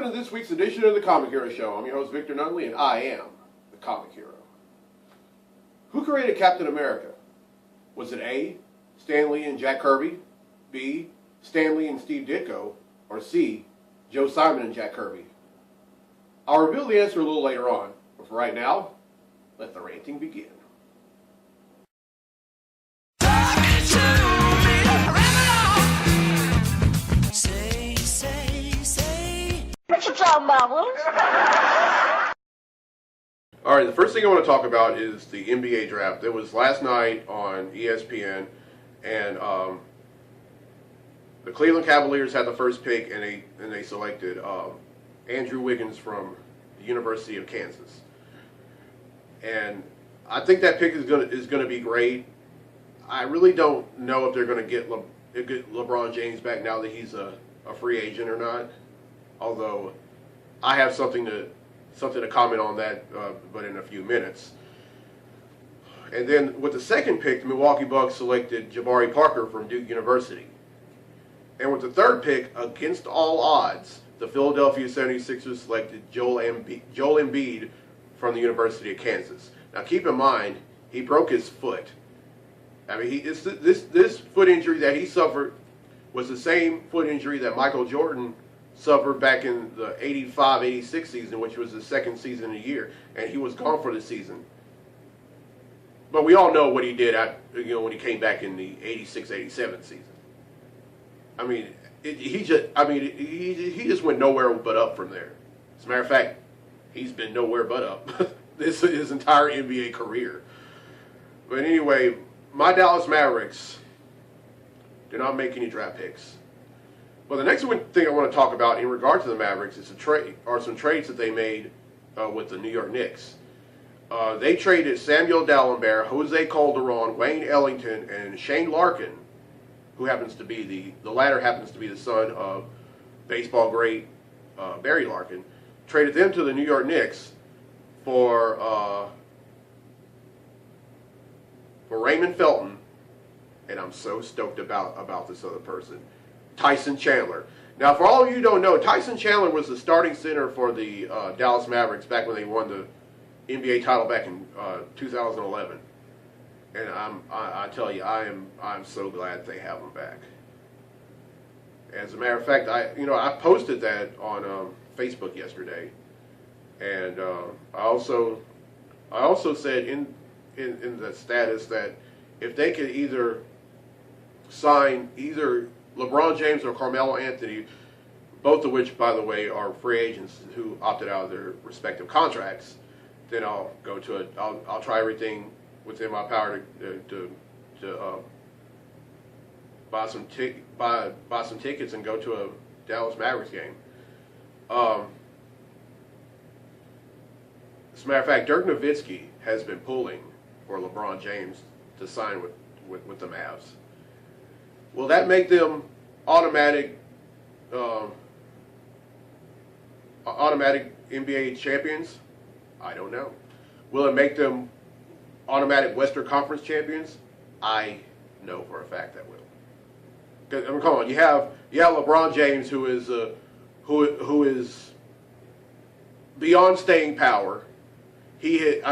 Welcome to this week's edition of the Comic Hero Show. I'm your host, Victor Nunley, and I am the Comic Hero. Who created Captain America? Was it A, Stan Lee and Jack Kirby, B, Stan Lee and Steve Ditko, or C, Joe Simon and Jack Kirby? I'll reveal the answer a little later on, but for right now, let the ranting begin. What you talking about, Willis? Alright, the first thing I want to talk about is the NBA draft. It was last night on ESPN, and the Cleveland Cavaliers had the first pick, and they selected Andrew Wiggins from the University of Kansas. And I think that pick is gonna be great. I really don't know if they're gonna get LeBron James back now that he's a free agent or not. Although I have something to comment on that, but in a few minutes. And then with the second pick, the Milwaukee Bucks selected Jabari Parker from Duke University. And with the third pick, against all odds, the Philadelphia 76ers selected Joel Embiid from the University of Kansas. Now keep in mind, he broke his foot. I mean, this foot injury that he suffered was the same foot injury that Michael Jordan suffered back in the 85-86 season, which was his second season in a year, and he was gone for the season. But we all know what he did when he came back in the 86-87 season. I mean, he just went nowhere but up from there. As a matter of fact, he's been nowhere but up his entire NBA career. But anyway, my Dallas Mavericks did not make any draft picks. Well, the next thing I want to talk about in regard to the Mavericks is some trades that they made with the New York Knicks. They traded Samuel Dalembert, Jose Calderon, Wayne Ellington, and Shane Larkin, who happens to be the latter happens to be the son of baseball great Barry Larkin. Traded them to the New York Knicks for Raymond Felton, and I'm so stoked about this other person, Tyson Chandler. Now, for all of you who don't know, Tyson Chandler was the starting center for the Dallas Mavericks back when they won the NBA title back in 2011. And I tell you, I'm so glad they have him back. As a matter of fact, I posted that on Facebook yesterday, and I also said in the status that if they could either sign either LeBron James or Carmelo Anthony, both of which, by the way, are free agents who opted out of their respective contracts, then I'll go to it. I'll try everything within my power to buy some tickets and go to a Dallas Mavericks game. As a matter of fact, Dirk Nowitzki has been pulling for LeBron James to sign with the Mavs. Will that make them automatic NBA champions? I don't know. Will it make them automatic Western Conference champions? I know for a fact that will. Because, I mean, come on, you have LeBron James, who is beyond staying power. He's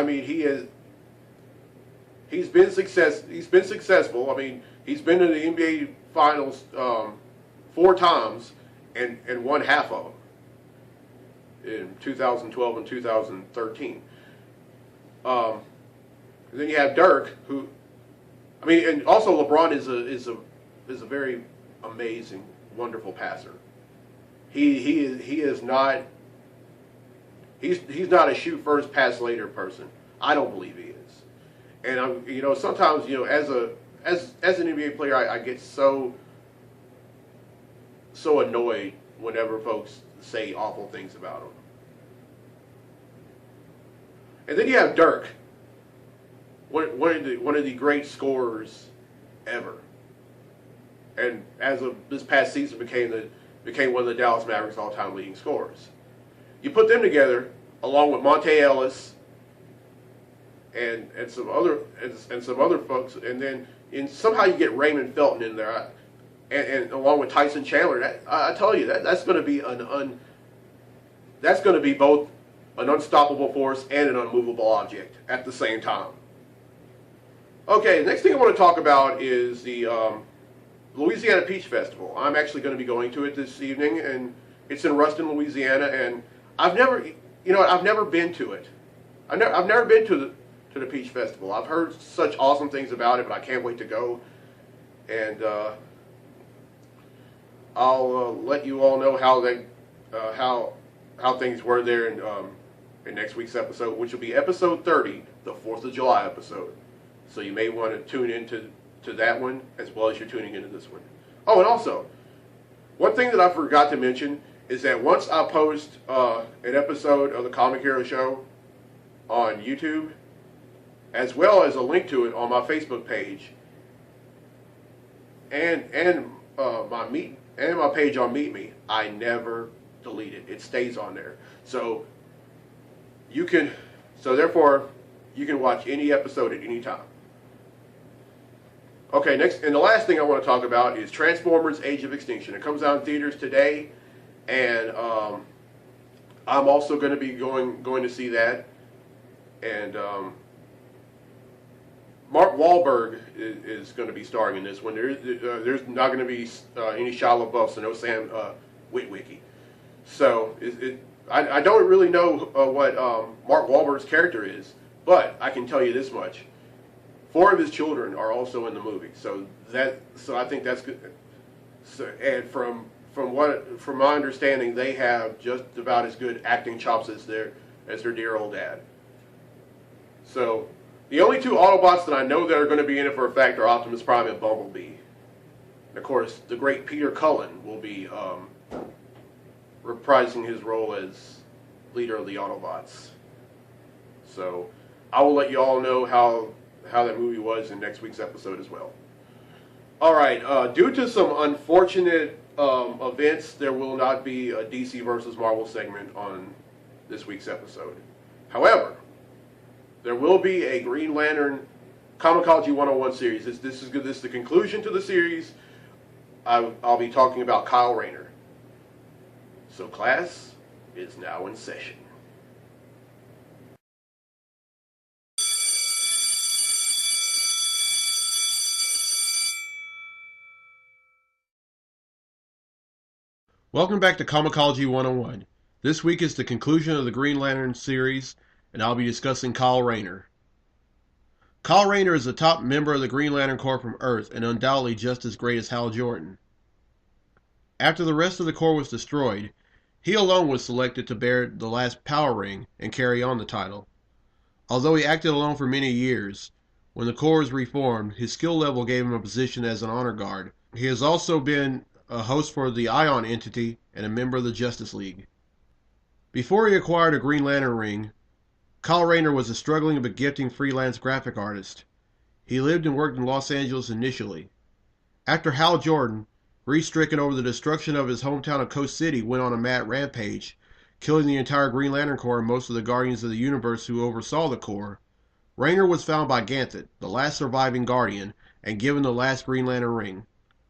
been successful. I mean, he's been to the NBA Finals 4 times and won half of them in 2012 and 2013. And then you have Dirk, who, I mean, and also LeBron is a very amazing, wonderful passer. He's not a shoot first, pass later person. I don't believe he is. And sometimes as an NBA player, I get so annoyed whenever folks say awful things about him. And then you have Dirk, one of the great scorers ever, and as of this past season became one of the Dallas Mavericks all-time leading scorers. You put them together along with Monte Ellis and some other folks, and then somehow you get Raymond Felton in there. And along with Tyson Chandler, I tell you that's going to be that's going to be both an unstoppable force and an unmovable object at the same time. Okay, the next thing I want to talk about is the Louisiana Peach Festival. I'm actually going to be going to it this evening, and it's in Ruston, Louisiana, and I've never been to it. I've never been to the Peach Festival. I've heard such awesome things about it, but I can't wait to go. And I'll let you all know how things were there in next week's episode, which will be episode 30, the 4th of July episode. So you may want to tune into that one as well as you're tuning into this one. Oh, and also, one thing that I forgot to mention is that once I post an episode of the Comic Hero Show on YouTube, as well as a link to it on my Facebook page, and my page on Meet Me, I never delete it. It stays on there. So therefore you can watch any episode at any time. Okay, next, and the last thing I want to talk about is Transformers: Age of Extinction. It comes out in theaters today, and I'm also going to be going to see that. And Mark Wahlberg is going to be starring in this one. There's not going to be any Shia LaBeouf, so no Sam Witwicky. So I don't really know what Mark Wahlberg's character is, but I can tell you this much: 4 of his children are also in the movie. So I think that's good. So, and from my understanding, they have just about as good acting chops as their dear old dad. So the only 2 Autobots that I know that are going to be in it for a fact are Optimus Prime and Bumblebee. And of course, the great Peter Cullen will be reprising his role as leader of the Autobots. So I will let you all know how that movie was in next week's episode as well. Alright, due to some unfortunate events, there will not be a DC versus Marvel segment on this week's episode. However, there will be a Green Lantern Comicology 101 series. This is the conclusion to the series. I'll be talking about Kyle Rayner. So class is now in session. Welcome back to Comicology 101. This week is the conclusion of the Green Lantern series, and I'll be discussing Kyle Rayner. Kyle Rayner is the top member of the Green Lantern Corps from Earth, and undoubtedly just as great as Hal Jordan. After the rest of the Corps was destroyed, he alone was selected to bear the last power ring and carry on the title. Although he acted alone for many years, when the Corps was reformed, his skill level gave him a position as an honor guard. He has also been a host for the Ion entity and a member of the Justice League. Before he acquired a Green Lantern ring, Kyle Rayner was a struggling but gifting freelance graphic artist. He lived and worked in Los Angeles initially. After Hal Jordan, grief-stricken over the destruction of his hometown of Coast City, went on a mad rampage, killing the entire Green Lantern Corps and most of the Guardians of the Universe who oversaw the Corps, Rayner was found by Ganthet, the last surviving Guardian, and given the last Green Lantern ring,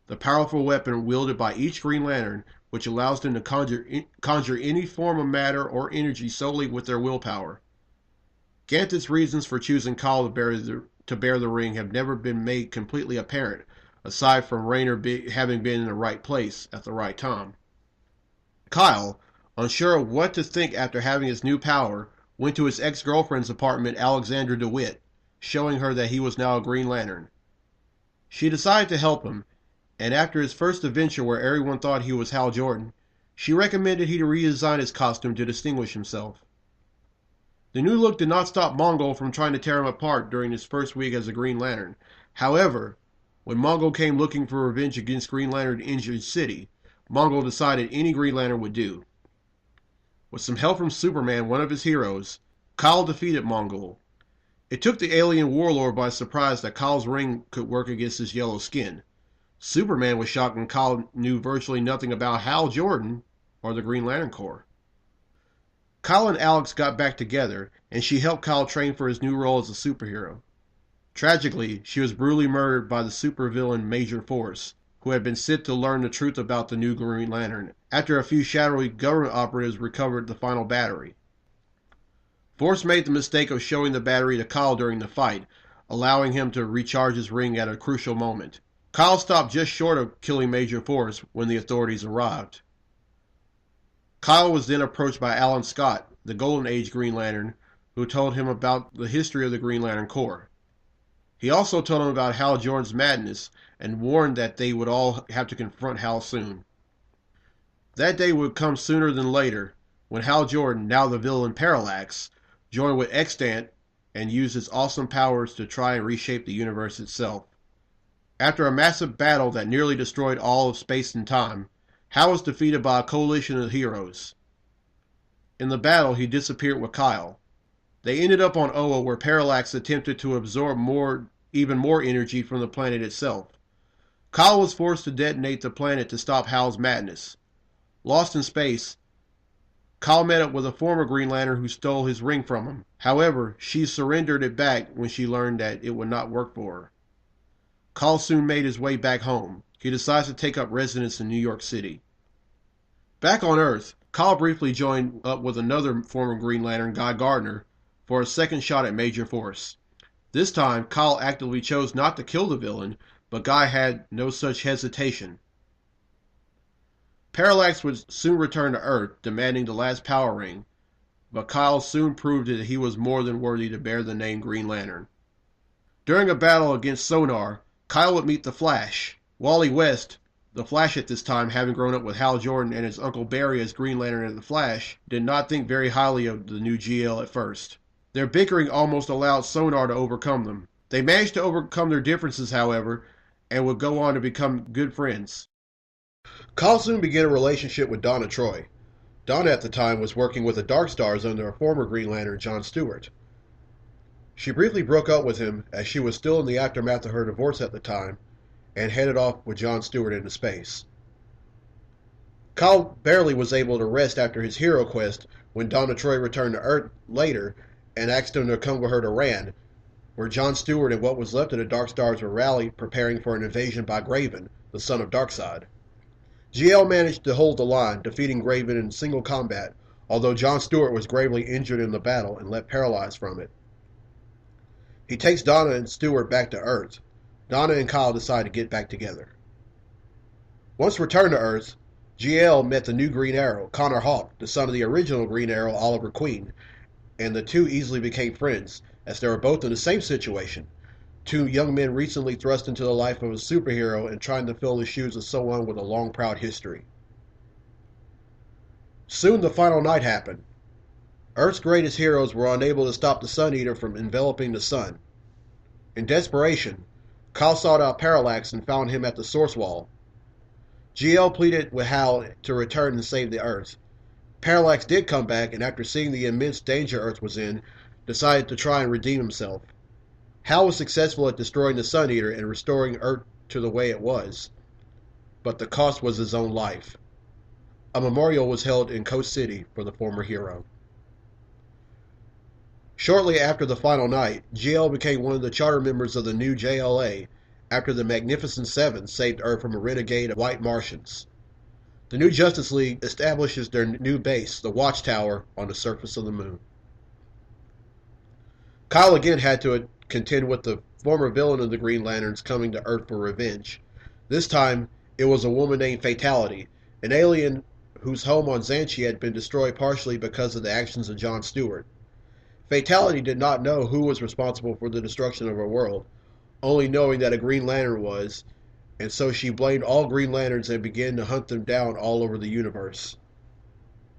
the powerful weapon wielded by each Green Lantern, which allows them to conjure any form of matter or energy solely with their willpower. Ganthet's reasons for choosing Kyle to bear the ring have never been made completely apparent, aside from Rayner having been in the right place at the right time. Kyle, unsure of what to think after having his new power, went to his ex-girlfriend's apartment, Alexandra DeWitt, showing her that he was now a Green Lantern. She decided to help him, and after his first adventure where everyone thought he was Hal Jordan, she recommended he redesign his costume to distinguish himself. The new look did not stop Mongol from trying to tear him apart during his first week as a Green Lantern. However, when Mongol came looking for revenge against Green Lantern in Injured City, Mongol decided any Green Lantern would do. With some help from Superman, one of his heroes, Kyle defeated Mongol. It took the alien warlord by surprise that Kyle's ring could work against his yellow skin. Superman was shocked when Kyle knew virtually nothing about Hal Jordan or the Green Lantern Corps. Kyle and Alex got back together, and she helped Kyle train for his new role as a superhero. Tragically, she was brutally murdered by the supervillain Major Force, who had been sent to learn the truth about the new Green Lantern, after a few shadowy government operatives recovered the final battery. Force made the mistake of showing the battery to Kyle during the fight, allowing him to recharge his ring at a crucial moment. Kyle stopped just short of killing Major Force when the authorities arrived. Kyle was then approached by Alan Scott, the Golden Age Green Lantern, who told him about the history of the Green Lantern Corps. He also told him about Hal Jordan's madness and warned that they would all have to confront Hal soon. That day would come sooner than later, when Hal Jordan, now the villain Parallax, joined with Extant and used his awesome powers to try and reshape the universe itself. After a massive battle that nearly destroyed all of space and time, Hal was defeated by a coalition of heroes. In the battle, he disappeared with Kyle. They ended up on Oa, where Parallax attempted to absorb even more energy from the planet itself. Kyle was forced to detonate the planet to stop Hal's madness. Lost in space, Kyle met up with a former Green Lantern who stole his ring from him. However, she surrendered it back when she learned that it would not work for her. Kyle soon made his way back home. He decides to take up residence in New York City. Back on Earth, Kyle briefly joined up with another former Green Lantern, Guy Gardner, for a second shot at Major Force. This time, Kyle actively chose not to kill the villain, but Guy had no such hesitation. Parallax would soon return to Earth, demanding the last power ring, but Kyle soon proved that he was more than worthy to bear the name Green Lantern. During a battle against Sonar, Kyle would meet the Flash. Wally West, the Flash at this time having grown up with Hal Jordan and his Uncle Barry as Green Lantern and the Flash, did not think very highly of the new GL at first. Their bickering almost allowed Sonar to overcome them. They managed to overcome their differences, however, and would go on to become good friends. Kyle soon began a relationship with Donna Troy. Donna at the time was working with the Dark Stars under a former Green Lantern, John Stewart. She briefly broke up with him as she was still in the aftermath of her divorce at the time and headed off with John Stewart into space. Kyle barely was able to rest after his hero quest when Donna Troy returned to Earth later and asked him to come with her to Rand, where John Stewart and what was left of the Dark Stars were rallied preparing for an invasion by Graven, the son of Darkseid. GL managed to hold the line, defeating Graven in single combat, although John Stewart was gravely injured in the battle and left paralyzed from it. He takes Donna and Stewart back to Earth. Donna and Kyle decide to get back together. Once returned to Earth, GL met the new Green Arrow, Connor Hawke, the son of the original Green Arrow, Oliver Queen, and the two easily became friends, as they were both in the same situation. Two young men recently thrust into the life of a superhero and trying to fill the shoes of someone with a long, proud history. Soon the final night happened. Earth's greatest heroes were unable to stop the Sun Eater from enveloping the sun. In desperation, Kyle sought out Parallax and found him at the Source Wall. GL pleaded with Hal to return and save the Earth. Parallax did come back, and after seeing the immense danger Earth was in, decided to try and redeem himself. Hal was successful at destroying the Sun Eater and restoring Earth to the way it was, but the cost was his own life. A memorial was held in Coast City for the former hero. Shortly after the final night, GL became one of the charter members of the new JLA after the Magnificent Seven saved Earth from a renegade of white Martians. The new Justice League establishes their new base, the Watchtower, on the surface of the moon. Kyle again had to contend with the former villain of the Green Lanterns coming to Earth for revenge. This time, it was a woman named Fatality, an alien whose home on Xanthi had been destroyed partially because of the actions of John Stewart. Fatality did not know who was responsible for the destruction of her world, only knowing that a Green Lantern was, and so she blamed all Green Lanterns and began to hunt them down all over the universe.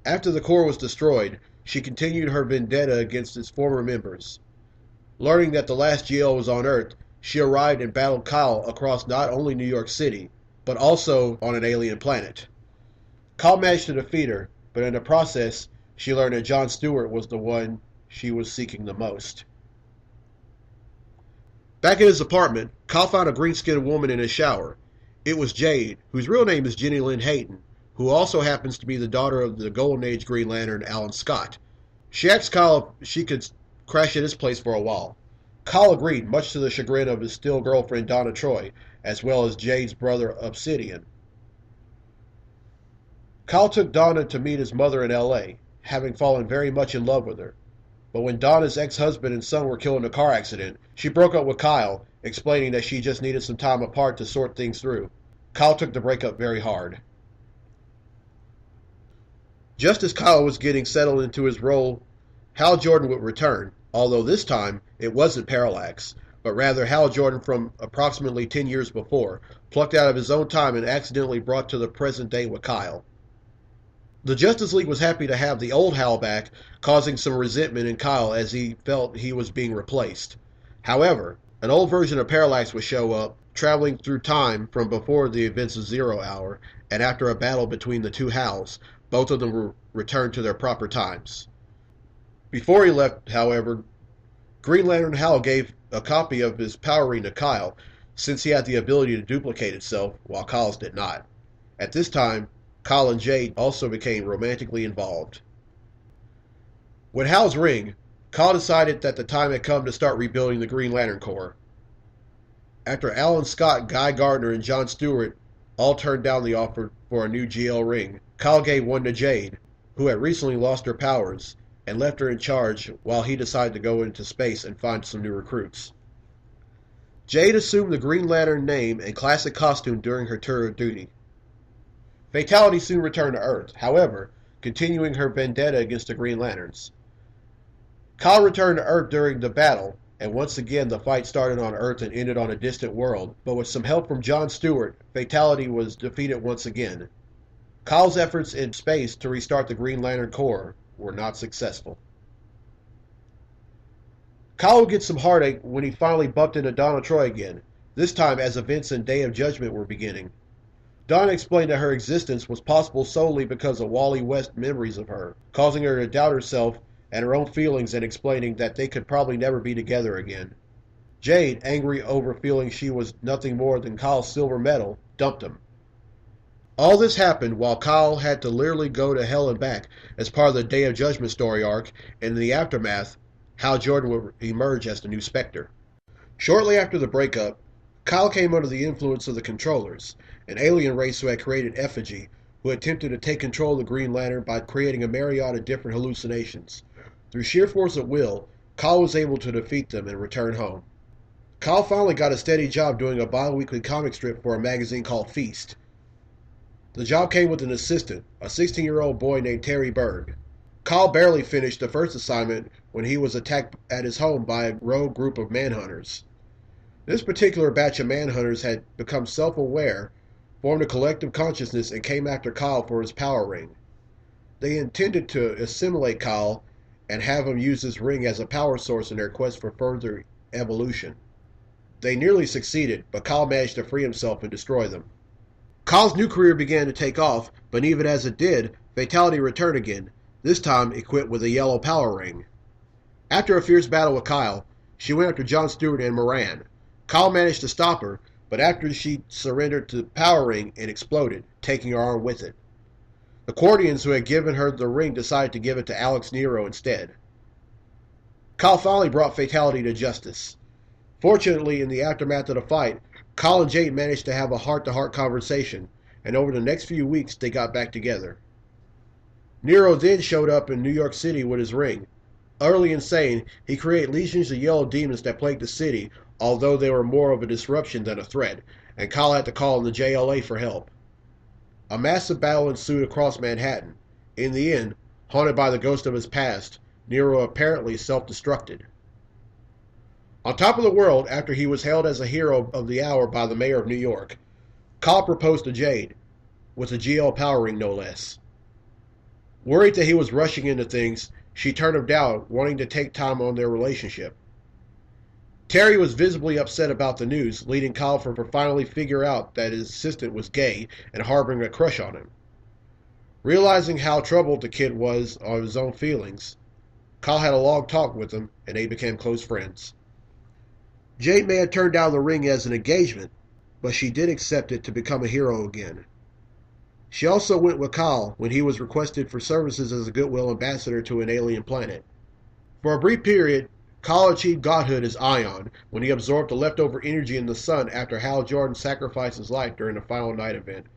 After the Corps was destroyed, she continued her vendetta against its former members. Learning that the last GL was on Earth, she arrived and battled Kyle across not only New York City, but also on an alien planet. Kyle managed to defeat her, but in the process, she learned that John Stewart was the one she was seeking the most. Back in his apartment, Kyle found a green-skinned woman in his shower. It was Jade, whose real name is Jenny Lynn Hayton, who also happens to be the daughter of the Golden Age Green Lantern, Alan Scott. She asked Kyle if she could crash at his place for a while. Kyle agreed, much to the chagrin of his still girlfriend Donna Troy, as well as Jade's brother Obsidian. Kyle took Donna to meet his mother in LA, having fallen very much in love with her. But when Donna's ex-husband and son were killed in a car accident, she broke up with Kyle, explaining that she just needed some time apart to sort things through. Kyle took the breakup very hard. Just as Kyle was getting settled into his role, Hal Jordan would return, although this time it wasn't Parallax, but rather Hal Jordan from approximately 10 years before, plucked out of his own time and accidentally brought to the present day with Kyle. The Justice League was happy to have the old Hal back, causing some resentment in Kyle as he felt he was being replaced. However, an old version of Parallax would show up, traveling through time from before the events of Zero Hour, and after a battle between the two Hals, both of them were returned to their proper times. Before he left, however, Green Lantern Hal gave a copy of his power ring to Kyle, since he had the ability to duplicate itself, while Kyle's did not. At this time, Kyle and Jade also became romantically involved. With Hal's ring, Kyle decided that the time had come to start rebuilding the Green Lantern Corps. After Alan Scott, Guy Gardner, and John Stewart all turned down the offer for a new GL ring, Kyle gave one to Jade, who had recently lost her powers, and left her in charge while he decided to go into space and find some new recruits. Jade assumed the Green Lantern name and classic costume during her tour of duty. Fatality soon returned to Earth, however, continuing her vendetta against the Green Lanterns. Kyle returned to Earth during the battle, and once again the fight started on Earth and ended on a distant world, but with some help from John Stewart, Fatality was defeated once again. Kyle's efforts in space to restart the Green Lantern Corps were not successful. Kyle would get some heartache when he finally bumped into Donna Troy again, this time as events in Day of Judgment were beginning. Donna explained that her existence was possible solely because of Wally West's memories of her, causing her to doubt herself and her own feelings and explaining that they could probably never be together again. Jade, angry over feeling she was nothing more than Kyle's silver medal, dumped him. All this happened while Kyle had to literally go to hell and back as part of the Day of Judgment story arc, and in the aftermath, Hal Jordan would emerge as the new Spectre. Shortly after the breakup, Kyle came under the influence of the Controllers, an alien race who had created Effigy, who attempted to take control of the Green Lantern by creating a myriad of different hallucinations. Through sheer force of will, Kyle was able to defeat them and return home. Kyle finally got a steady job doing a bi-weekly comic strip for a magazine called Feast. The job came with an assistant, a 16-year-old boy named Terry Berg. Kyle barely finished the first assignment when he was attacked at his home by a rogue group of manhunters. This particular batch of manhunters had become self-aware, formed a collective consciousness, and came after Kyle for his power ring. They intended to assimilate Kyle and have him use this ring as a power source in their quest for further evolution. They nearly succeeded, but Kyle managed to free himself and destroy them. Kyle's new career began to take off, but even as it did, Fatality returned again, this time equipped with a yellow power ring. After a fierce battle with Kyle, she went after John Stewart and Moran. Kyle managed to stop her, but after she surrendered to the power ring, it exploded, taking her arm with it. The Cordians who had given her the ring decided to give it to Alex Nero instead. Kyle finally brought Fatality to justice. Fortunately, in the aftermath of the fight, Kyle and Jade managed to have a heart-to-heart conversation, and over the next few weeks they got back together. Nero then showed up in New York City with his ring. Utterly insane, he created legions of yellow demons that plagued the city, although they were more of a disruption than a threat, and Kyle had to call on the JLA for help. A massive battle ensued across Manhattan. In the end, haunted by the ghost of his past, Nero apparently self-destructed. On top of the world, after he was hailed as a hero of the hour by the mayor of New York, Kyle proposed to Jade, with a GL power ring no less. Worried that he was rushing into things, she turned him down, wanting to take time on their relationship. Terry was visibly upset about the news, leading Kyle to finally figure out that his assistant was gay and harboring a crush on him. Realizing how troubled the kid was on his own feelings, Kyle had a long talk with him, and they became close friends. Jade may have turned down the ring as an engagement, but she did accept it to become a hero again. She also went with Kyle when he was requested for services as a goodwill ambassador to an alien planet. For a brief period, Kyle achieved godhood as Ion when he absorbed the leftover energy in the sun after Hal Jordan sacrificed his life during the Final Night event.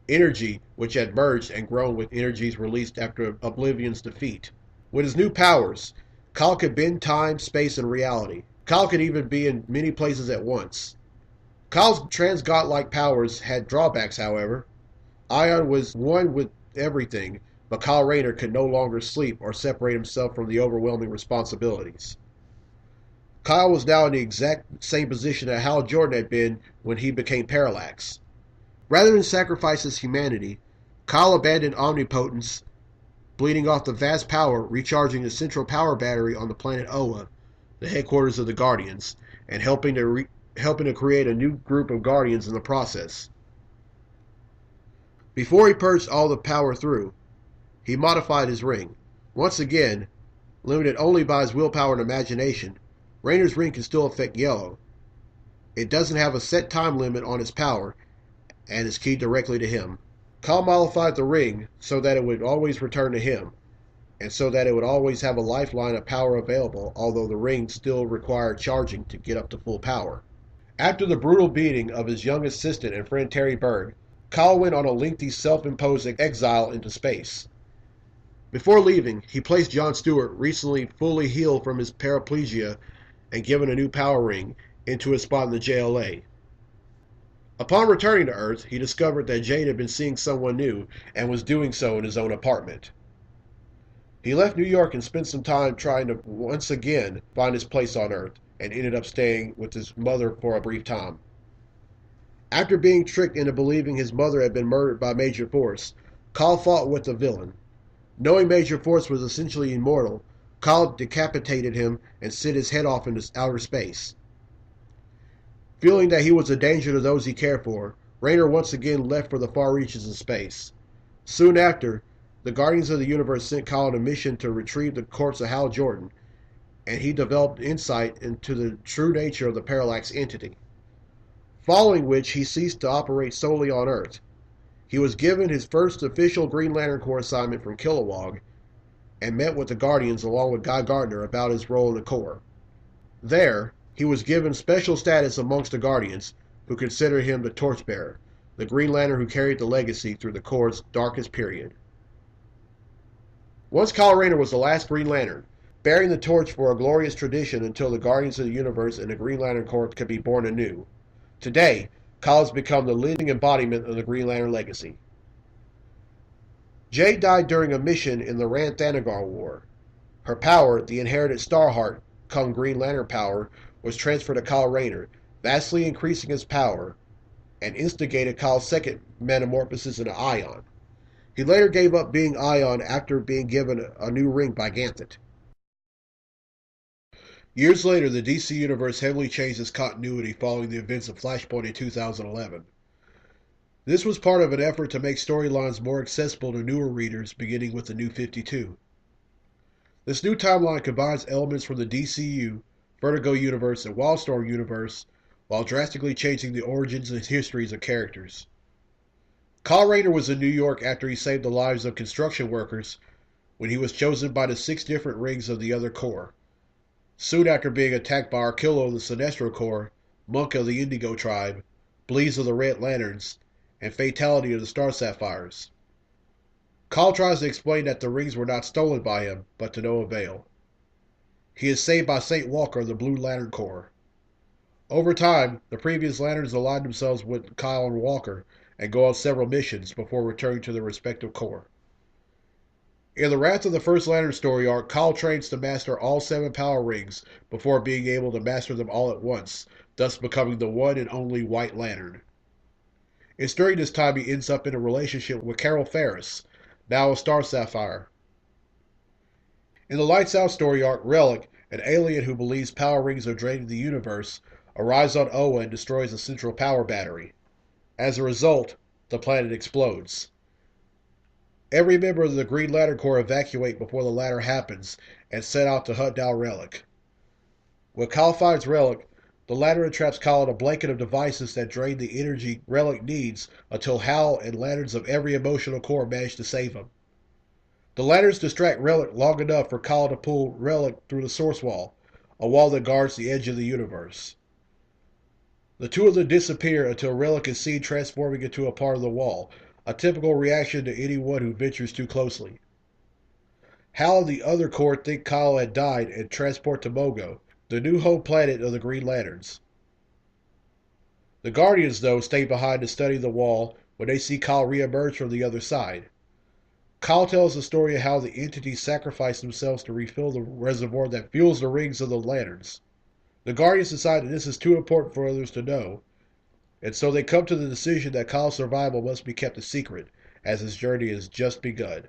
Energy which had merged and grown with energies released after Oblivion's defeat. With his new powers, Kyle could bend time, space, and reality. Kyle could even be in many places at once. Kyle's trans-godlike powers had drawbacks, however. Ion was one with everything, but Kyle Rayner could no longer sleep or separate himself from the overwhelming responsibilities. Kyle was now in the exact same position that Hal Jordan had been when he became Parallax. Rather than sacrifice his humanity, Kyle abandoned omnipotence, bleeding off the vast power, recharging the central power battery on the planet Oa, the headquarters of the Guardians, and helping to create a new group of Guardians in the process. Before he purged all the power through, he modified his ring. Once again, limited only by his willpower and imagination, Rayner's ring can still affect Yellow. It doesn't have a set time limit on its power, and is keyed directly to him. Kyle modified the ring so that it would always return to him, and so that it would always have a lifeline of power available, although the ring still required charging to get up to full power. After the brutal beating of his young assistant and friend Terry Berg, Kyle went on a lengthy self-imposed exile into space. Before leaving, he placed John Stewart, recently fully healed from his paraplegia and given a new power ring, into his spot in the JLA. Upon returning to Earth, he discovered that Jade had been seeing someone new and was doing so in his own apartment. He left New York and spent some time trying to once again find his place on Earth, and ended up staying with his mother for a brief time. After being tricked into believing his mother had been murdered by Major Force, Kyle fought with the villain. Knowing Major Force was essentially immortal, Kyle decapitated him and sent his head off into outer space. Feeling that he was a danger to those he cared for, Rayner once again left for the far reaches of space. Soon after, the Guardians of the Universe sent Kyle on a mission to retrieve the corpse of Hal Jordan, and he developed insight into the true nature of the Parallax entity. Following which, he ceased to operate solely on Earth. He was given his first official Green Lantern Corps assignment from Kilowog, and met with the Guardians along with Guy Gardner about his role in the Corps. There, he was given special status amongst the Guardians, who considered him the Torchbearer, the Green Lantern who carried the legacy through the Corps' darkest period. Once Kyle Rayner was the last Green Lantern, bearing the torch for a glorious tradition until the Guardians of the Universe and the Green Lantern Corps could be born anew. Today, Kyle has become the living embodiment of the Green Lantern legacy. Jade died during a mission in the Rann-Thanagar War. Her power, the inherited Starheart, cum Green Lantern power, was transferred to Kyle Rayner, vastly increasing his power, and instigated Kyle's second metamorphosis into Ion. He later gave up being Ion after being given a new ring by Ganthet. Years later, the DC Universe heavily changed its continuity following the events of Flashpoint in 2011. This was part of an effort to make storylines more accessible to newer readers, beginning with the New 52. This new timeline combines elements from the DCU, Vertigo Universe, and Wildstorm Universe, while drastically changing the origins and histories of characters. Kyle Rayner was in New York after he saved the lives of construction workers when he was chosen by the 6 different rings of the other Corps. Soon after being attacked by Arkillo of the Sinestro Corps, Monk of the Indigo Tribe, Bleeze of the Red Lanterns, and Fatality of the Star Sapphires. Kyle tries to explain that the rings were not stolen by him, but to no avail. He is saved by St. Walker of the Blue Lantern Corps. Over time, the previous Lanterns align themselves with Kyle and Walker and go on several missions before returning to their respective Corps. In the Wrath of the First Lantern story arc, Kyle trains to master all 7 power rings before being able to master them all at once, thus becoming the one and only White Lantern. It's during this time he ends up in a relationship with Carol Ferris, now a Star Sapphire. In the Lights Out story arc, Relic, an alien who believes power rings are draining the universe, arrives on Oa and destroys the central power battery. As a result, the planet explodes. Every member of the Green Lantern Corps evacuate before the latter happens and set out to hunt down Relic. When Kyle finds Relic, the latter entraps Kyle in a blanket of devices that drain the energy Relic needs until Hal and Lanterns of every emotional Corps manage to save him. The Lanterns distract Relic long enough for Kyle to pull Relic through the source wall, a wall that guards the edge of the universe. The two of them disappear until Relic is seen transforming into a part of the wall, a typical reaction to anyone who ventures too closely. Hal and the other Corps think Kyle had died and transport to Mogo, the new home planet of the Green Lanterns. The Guardians, though, stay behind to study the wall when they see Kyle re-emerge from the other side. Kyle tells the story of how the entities sacrifice themselves to refill the reservoir that fuels the rings of the lanterns. The Guardians decide that this is too important for others to know, and so they come to the decision that Kyle's survival must be kept a secret, as his journey has just begun.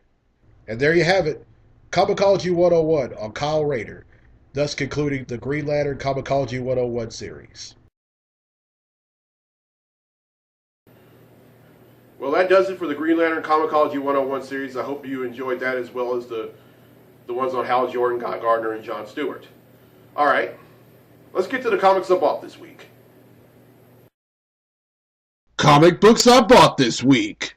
And there you have it, Comicology 101 on Kyle Rayner, thus concluding the Green Lantern Comicology 101 series. Well, that does it for the Green Lantern Comicology 101 series. I hope you enjoyed that as well as the ones on Hal Jordan, Guy Gardner, and John Stewart. All right, let's get to the comics I bought this week. Comic books I bought this week.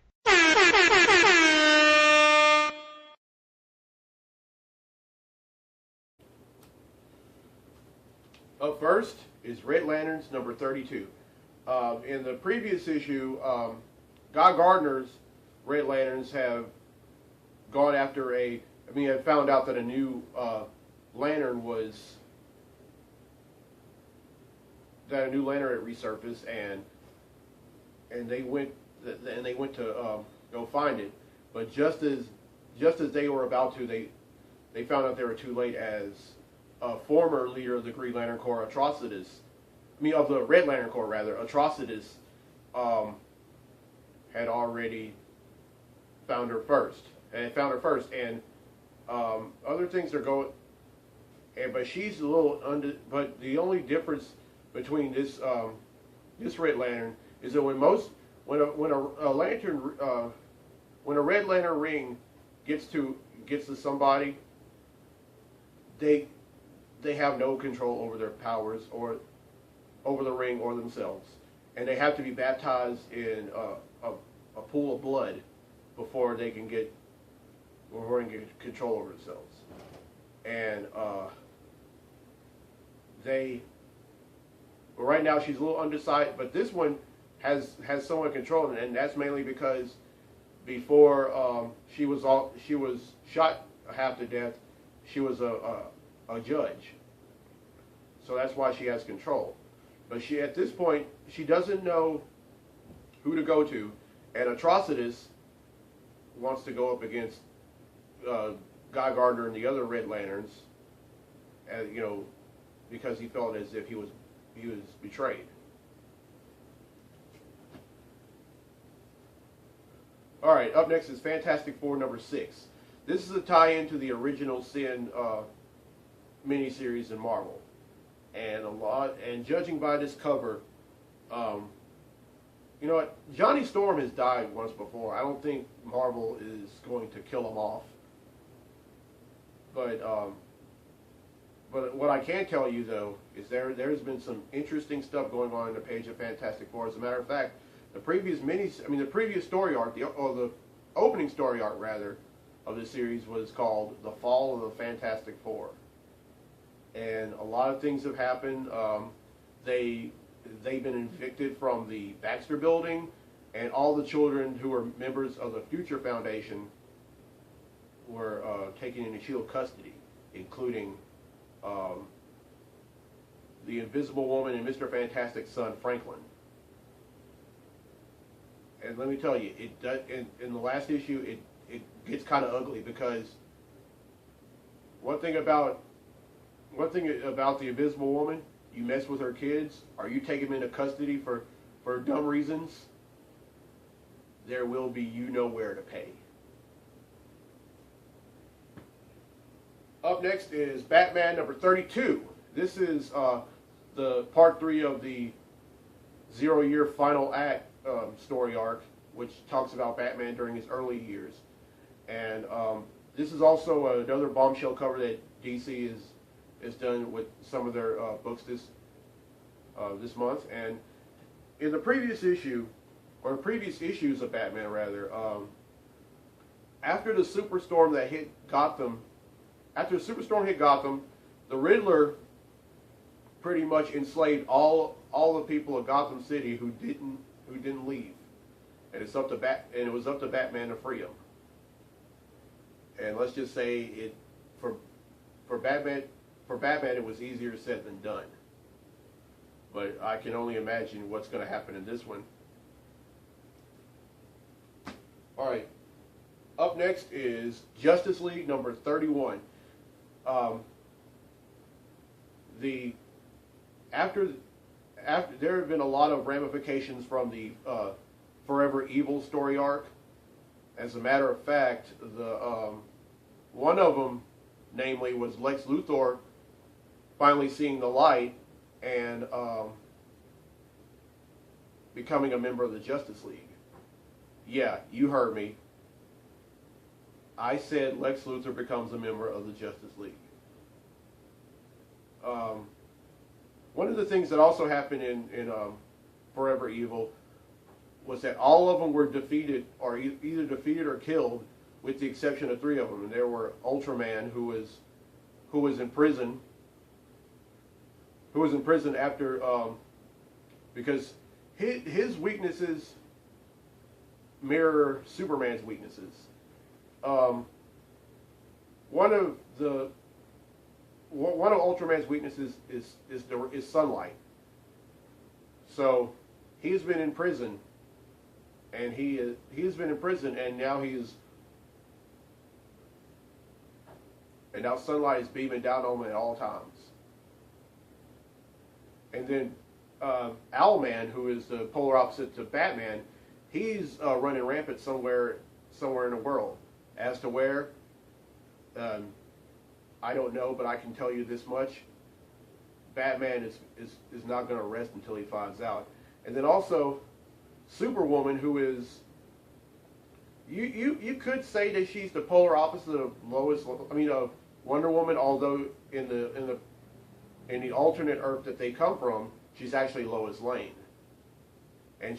Up first is Red Lanterns number 32. In the previous issue, Guy Gardner's Red Lanterns have gone after had found out that a new lantern had resurfaced, and they went to go find it. But just as they were about to, they found out they were too late, as a former leader of the Green Lantern Corps, of the Red Lantern Corps rather, Atrocitus, had already found her first, and other things are going. But she's a little under. But the only difference between this Red Lantern is that when a Red Lantern ring gets to somebody, they have no control over their powers or over the ring or themselves, and they have to be baptized in a pool of blood before they can get control over themselves. And right now she's a little undecided, but this one has somewhat control, and that's mainly because before she was shot half to death, she was a judge, so that's why she has control. But at this point she doesn't know who to go to, and Atrocitus wants to go up against Guy Gardner and the other Red Lanterns, because he felt as if he was betrayed. All right, up next is Fantastic Four number 6. This is a tie-in to the original Sin miniseries in Marvel, and judging by this cover, you know what? Johnny Storm has died once before. I don't think Marvel is going to kill him off. But what I can tell you, though, is there's been some interesting stuff going on in the page of Fantastic Four. As a matter of fact, the previous story arc, the opening story arc rather, of the series was called The Fall of the Fantastic Four. And a lot of things have happened. They've been evicted from the Baxter Building, and all the children who are members of the Future Foundation were taken into SHIELD custody, including the Invisible Woman and Mr. Fantastic's son, Franklin. And let me tell you, in the last issue, it gets kind of ugly, because one thing about the Invisible Woman, you mess with her kids, or you take them into custody for dumb reasons, there will be where to pay. Up next is Batman number 32. This is the part 3 of the 0-year final act story arc, which talks about Batman during his early years. And this is also another bombshell cover that DC is done with some of their books this month. And in the previous issue, or previous issues of Batman rather, after the superstorm hit Gotham, the Riddler pretty much enslaved all the people of Gotham City who didn't leave, and it was up to Batman to free them. And let's just say for Batman it was easier said than done. But I can only imagine what's going to happen in this one. All right. Up next is Justice League number 31. After there have been a lot of ramifications from the Forever Evil story arc. As a matter of fact, one of them, namely, was Lex Luthor finally seeing the light and becoming a member of the Justice League. Yeah, you heard me. I said Lex Luthor becomes a member of the Justice League. One of the things that also happened in Forever Evil was that all of them were defeated, or either defeated or killed, with the exception of 3 of them. And there were Ultraman, who was in prison. Who was in prison after because his weaknesses mirror Superman's weaknesses. One of Ultraman's weaknesses is sunlight. So he's been in prison, and he's been in prison, and now sunlight is beaming down on him at all times. And then Owlman, who is the polar opposite to Batman, he's running rampant somewhere in the world. As to where, I don't know, but I can tell you this much: Batman is not going to rest until he finds out. And then also Superwoman, who is you could say that she's the polar opposite of Wonder Woman, although in the alternate Earth that they come from, she's actually Lois Lane. And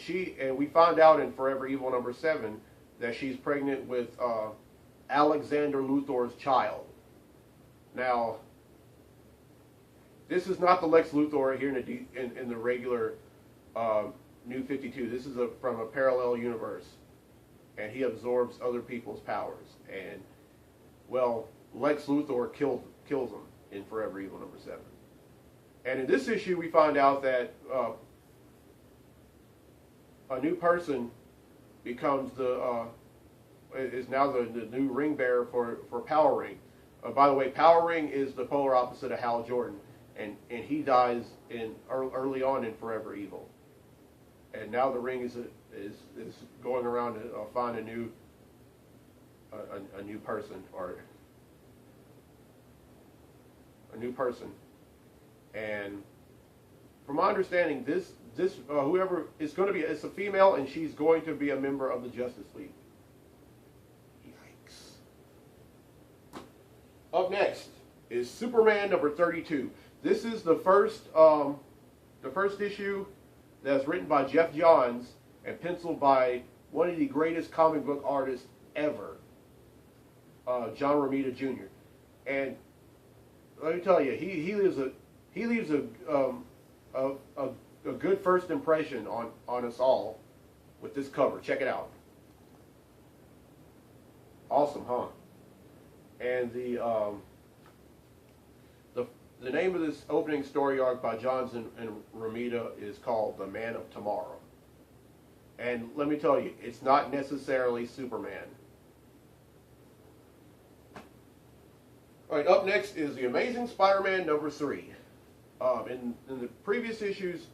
we find out in Forever Evil number 7 that she's pregnant with Alexander Luthor's child. Now, this is not the Lex Luthor here in the regular New 52. This is from a parallel universe, and he absorbs other people's powers. And well, Lex Luthor kills him in Forever Evil number 7. And in this issue, we find out that a new person becomes is now the new ring bearer for Power Ring. By the way, Power Ring is the polar opposite of Hal Jordan, and he dies early on in Forever Evil. And now the ring is going around to find a new person, or a new person. And from my understanding, this whoever is going to be, it's a female, and she's going to be a member of the Justice League. Yikes. Up next is Superman number 32. This is the first issue that's written by Jeff Johns and penciled by one of the greatest comic book artists ever, John Romita Jr. And let me tell you, he leaves a good first impression on us all with this cover. Check it out. Awesome, huh? And the name of this opening story arc by Johns and Romita is called The Man of Tomorrow. And let me tell you, it's not necessarily Superman. All right, up next is The Amazing Spider-Man number 3. In the previous issues,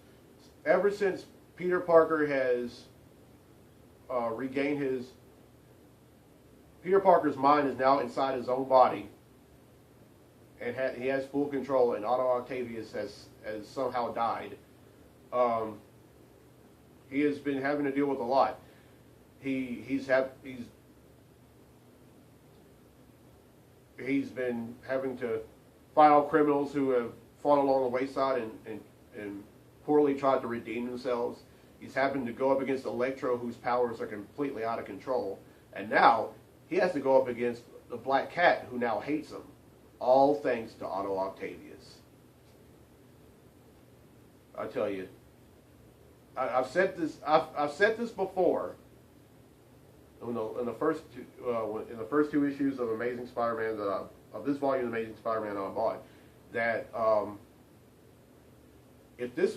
ever since Peter Parker has regained Peter Parker's mind is now inside his own body, and he has full control, and Otto Octavius has somehow died. He has been having to deal with a lot. He's been having to file criminals who have fallen along the wayside and poorly tried to redeem themselves. He's having to go up against Electro, whose powers are completely out of control. And now he has to go up against the Black Cat, who now hates him. All thanks to Otto Octavius. I tell you, I've said this. I've said this before. In the first two issues of Amazing Spider-Man of this volume of Amazing Spider-Man I bought, that if this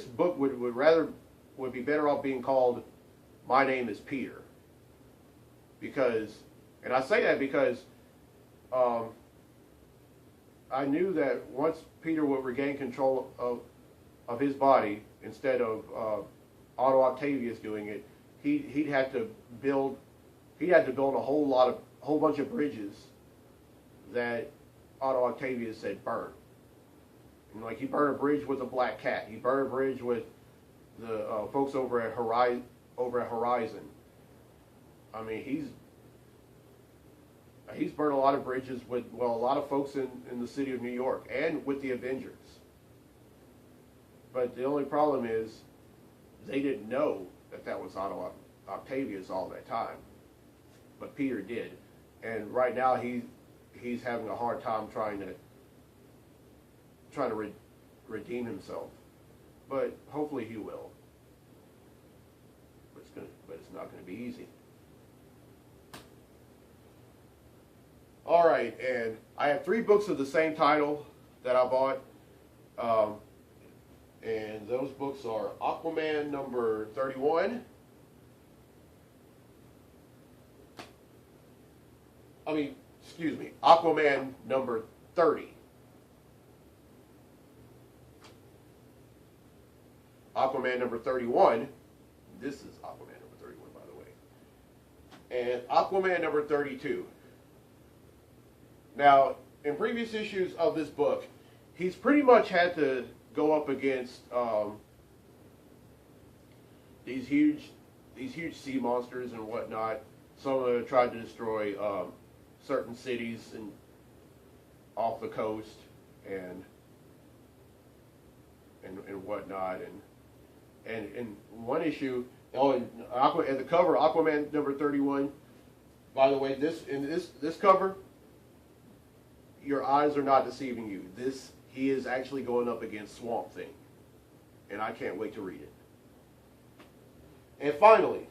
book would be better off being called My Name is Peter, because, and I say that because I knew that once Peter would regain control of his body instead of Otto Octavius doing it, he'd have to build a whole bunch of bridges that Otto Octavius said burn. And like, he burned a bridge with the Black Cat. He burned a bridge with the folks over at Horizon. I mean, he's burned a lot of bridges with, well, a lot of folks in the city of New York and with the Avengers. But the only problem is they didn't know that was Otto Octavius all that time. But Peter did. And right now he's having a hard time trying to redeem himself. But hopefully he will. But it's not going to be easy. All right, and I have 3 books of the same title that I bought. And those books are Aquaman number 31. Aquaman number 30. Aquaman number 31. This is Aquaman number 31, by the way. And Aquaman number 32. Now, in previous issues of this book, he's pretty much had to go up against these huge sea monsters and whatnot. Some of them have tried to destroy certain cities and off the coast and whatnot. And one issue, and the cover, Aquaman number 31. By the way, this cover, your eyes are not deceiving you. He is actually going up against Swamp Thing, and I can't wait to read it. And finally,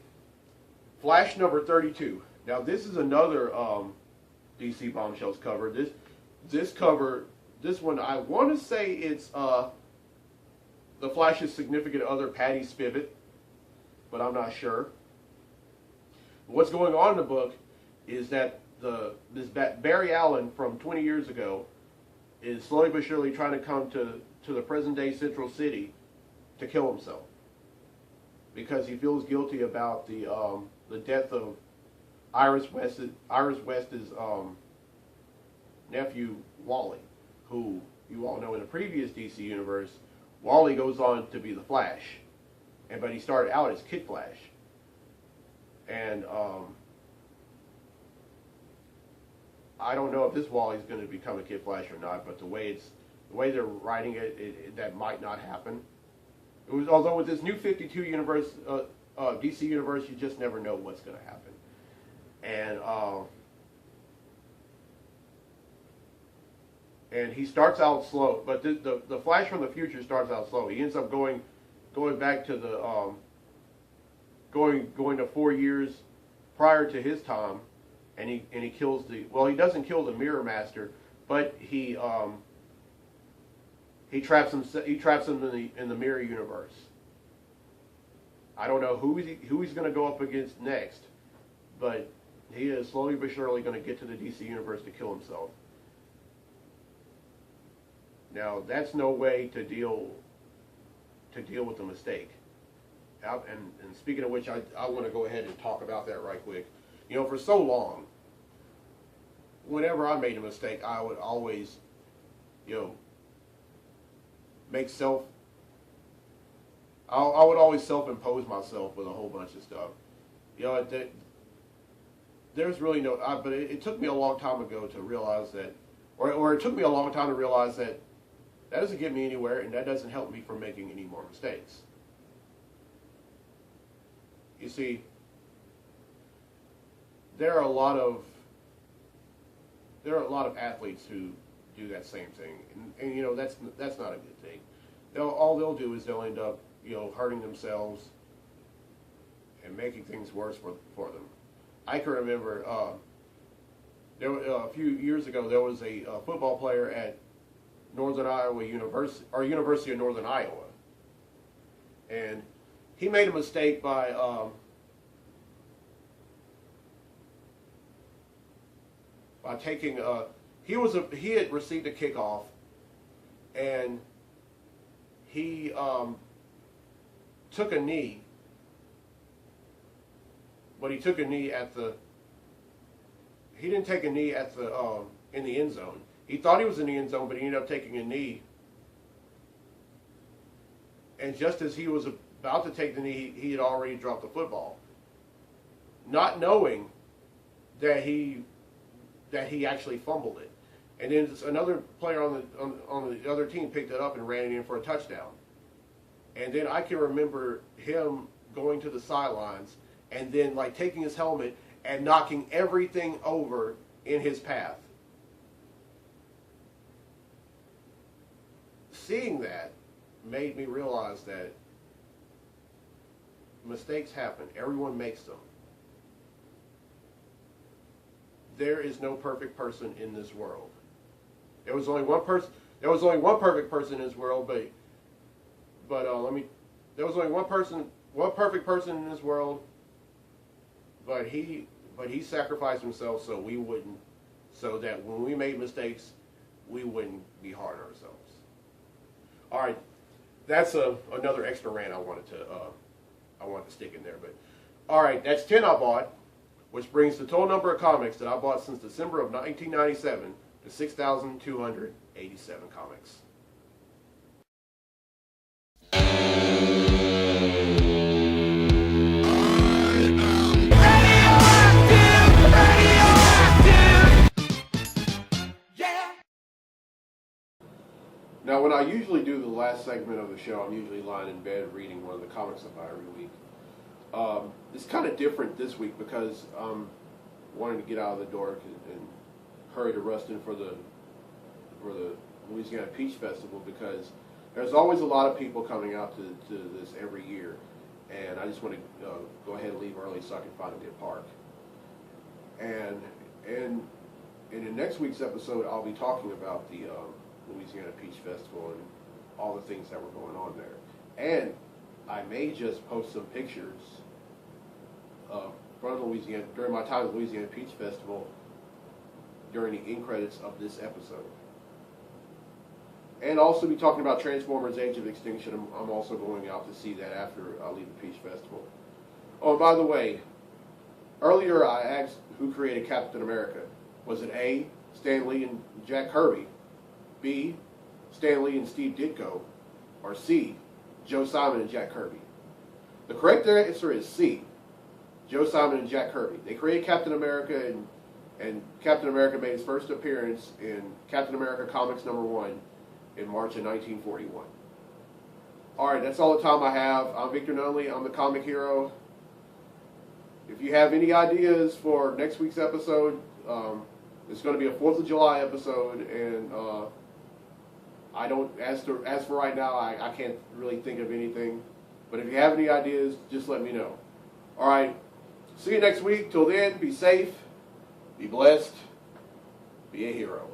Flash number 32. Now this is another DC Bombshells cover. This one, I want to say it's the Flash's significant other, Patty Spivot, but I'm not sure. What's going on in the book is that Barry Allen from 20 years ago is slowly but surely trying to come to the present-day Central City to kill himself because he feels guilty about the death of Iris West's nephew Wally, who you all know in the previous DC universe, Wally goes on to be the Flash, but he started out as Kid Flash, and I don't know if this Wally's going to become a Kid Flash or not, but the way they're writing it, that might not happen. Although with this new 52 universe, DC universe, you just never know what's going to happen. And he starts out slow, but the Flash from the future starts out slow. He ends up going back to the going to 4 years prior to his time. And he kills he doesn't kill the Mirror Master, but he traps him in the Mirror universe. I don't know who he's going to go up against next, but he is slowly but surely going to get to the DC universe to kill himself. Now that's no way to deal with a mistake. And speaking of which, I want to go ahead and talk about that right quick. You know, for so long, whenever I made a mistake, I would always, I would always self-impose myself with a whole bunch of stuff. There's really no, but it took me a long time ago to realize that, or it took me a long time to realize that doesn't get me anywhere, and that doesn't help me from making any more mistakes. You see, there are a lot of athletes who do that same thing, and that's not a good thing. all they'll do is they'll end up, hurting themselves and making things worse for them. I can remember a few years ago there was a football player at Northern Iowa University, or University of Northern Iowa, and he made a mistake by taking he had received a kickoff, and he took a knee, but he took a knee he didn't take a knee in the end zone. He thought he was in the end zone, but he ended up taking a knee. And just as he was about to take the knee, he had already dropped the football, not knowing that he actually fumbled it. And then another player on the other team picked it up and ran it in for a touchdown. And then I can remember him going to the sidelines and then taking his helmet and knocking everything over in his path. Seeing that made me realize that mistakes happen. Everyone makes them. There is no perfect person in this world. There was only one person. There was only one perfect person in this world, there was only one perfect person in this world, but he sacrificed himself so that when we made mistakes, we wouldn't be hard on ourselves. All right, that's another extra rant I wanted to stick in there. But all right, that's 10 I bought, which brings the total number of comics that I bought since December of 1997 to 6,287 comics. Now, when I usually do the last segment of the show, I'm usually lying in bed reading one of the comics I buy every week. It's kind of different this week because I'm wanting to get out of the door and hurry to Ruston for the Louisiana Peach Festival, because there's always a lot of people coming out to this every year, and I just want to go ahead and leave early so I can find a good park. And in the next week's episode, I'll be talking about the Louisiana Peach Festival and all the things that were going on there. And I may just post some pictures from Louisiana during my time at Louisiana Peach Festival during the end credits of this episode. And also be talking about Transformers Age of Extinction. I'm also going out to see that after I leave the Peach Festival. Oh, and by the way, earlier I asked who created Captain America. Was it A, Stan Lee and Jack Kirby, B, Stan Lee and Steve Ditko, or C, Joe Simon and Jack Kirby? The correct answer is C, Joe Simon and Jack Kirby. They created Captain America, and Captain America made his first appearance in Captain America Comics #1 in March of 1941. Alright, that's all the time I have. I'm Victor Nunley. I'm the Comic Hero. If you have any ideas for next week's episode, it's going to be a 4th of July episode, and I don't, as for right now, I can't really think of anything. But if you have any ideas, just let me know. Alright, see you next week. Till then, be safe, be blessed, be a hero.